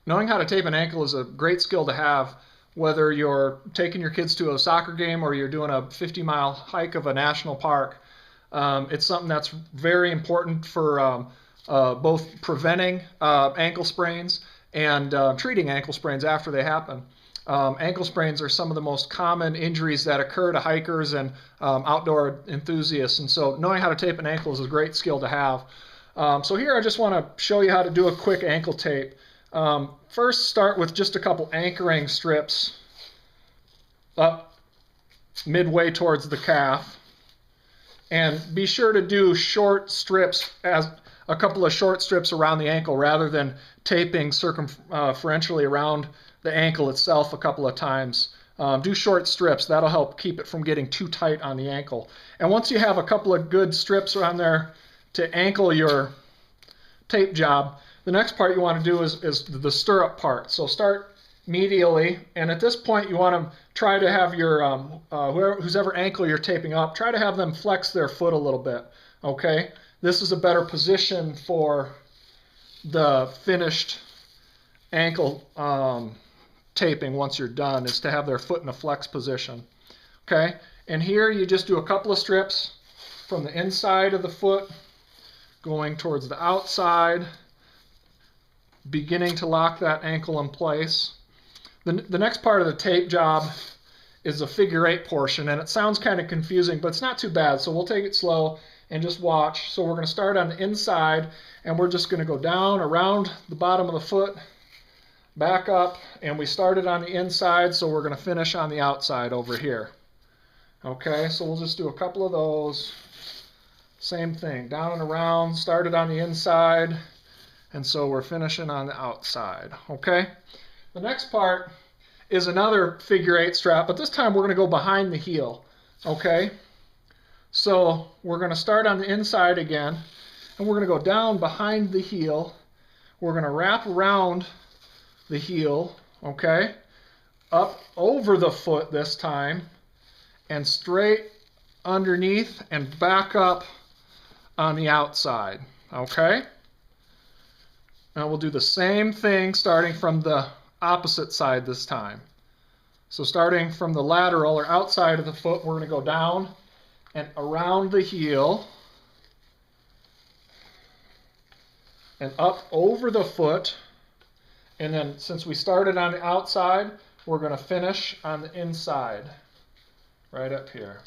Knowing how to tape an ankle is a great skill to have, whether you're taking your kids to a soccer game or you're doing a 50-mile hike of a national park. It's something that's very important for both preventing ankle sprains and treating ankle sprains after they happen. Ankle sprains are some of the most common injuries that occur to hikers and outdoor enthusiasts, and so knowing how to tape an ankle is a great skill to have. So here I just want to show you how to do a quick ankle tape. First, start with just a couple anchoring strips up midway towards the calf, and be sure to do short strips, as a couple of short strips around the ankle rather than taping circumferentially around the ankle itself a couple of times. Do short strips. That'll help keep it from getting too tight on the ankle. And once you have a couple of good strips around there to ankle your tape job, the next part you want to do is the stirrup part. So start medially, and at this point you want to try to have your whoever ankle you're taping up, try to have them flex their foot a little bit. Okay, this is a better position for the finished ankle taping once you're done, is to have their foot in a flex position. Okay, and here you just do a couple of strips from the inside of the foot going towards the outside, beginning to lock that ankle in place. The next part of the tape job is the figure eight portion, and it sounds kind of confusing, but it's not too bad, so we'll take it slow and just watch. So we're going to start on the inside, and we're just going to go down around the bottom of the foot, back up, and we started on the inside, so we're going to finish on the outside over here. Okay, so we'll just do a couple of those. Same thing, down and around, started on the inside, and so we're finishing on the outside. Okay, the next part is another figure eight strap, but this time we're going to go behind the heel. Okay, so we're going to start on the inside again, and we're going to go down behind the heel. We're going to wrap around the heel, okay, up over the foot this time, and straight underneath and back up on the outside. Okay, now we'll do the same thing starting from the opposite side this time. So starting from the lateral or outside of the foot, we're going to go down and around the heel and up over the foot. And then since we started on the outside, we're going to finish on the inside, right up here.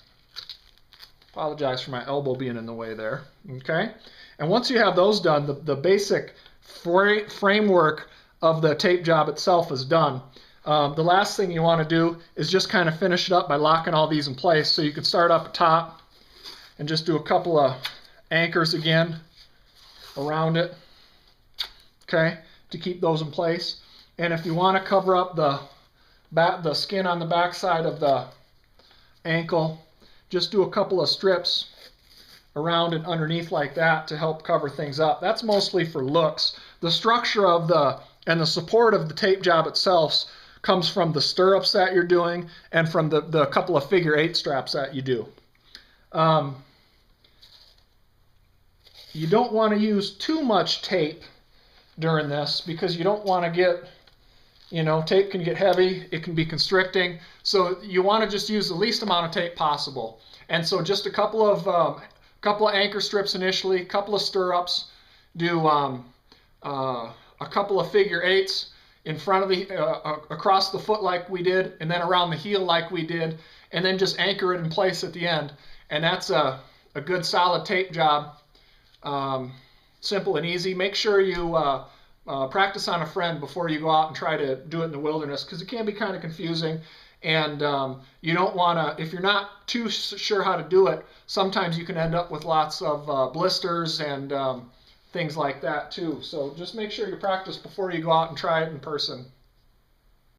Apologize for my elbow being in the way there. Okay? And once you have those done, the basic framework of the tape job itself is done. The last thing you want to do is just kind of finish it up by locking all these in place. So you can start up top and just do a couple of anchors again around it. Okay? To keep those in place. And if you want to cover up the skin on the back side of the ankle, just do a couple of strips around and underneath like that to help cover things up. That's mostly for looks. The structure of and the support of the tape job itself comes from the stirrups that you're doing and from the couple of figure eight straps that you do. You don't want to use too much tape during this, because you don't want to get, tape can get heavy, it can be constricting, so you want to just use the least amount of tape possible. And so just a couple of anchor strips initially, a couple of stirrups, do a couple of figure eights in front of the across the foot like we did, and then around the heel like we did, and then just anchor it in place at the end. And that's a good solid tape job. Simple and easy. Make sure you practice on a friend before you go out and try to do it in the wilderness, because it can be kind of confusing, and you don't want to, if you're not too sure how to do it, sometimes you can end up with lots of blisters and things like that too. So just make sure you practice before you go out and try it in person.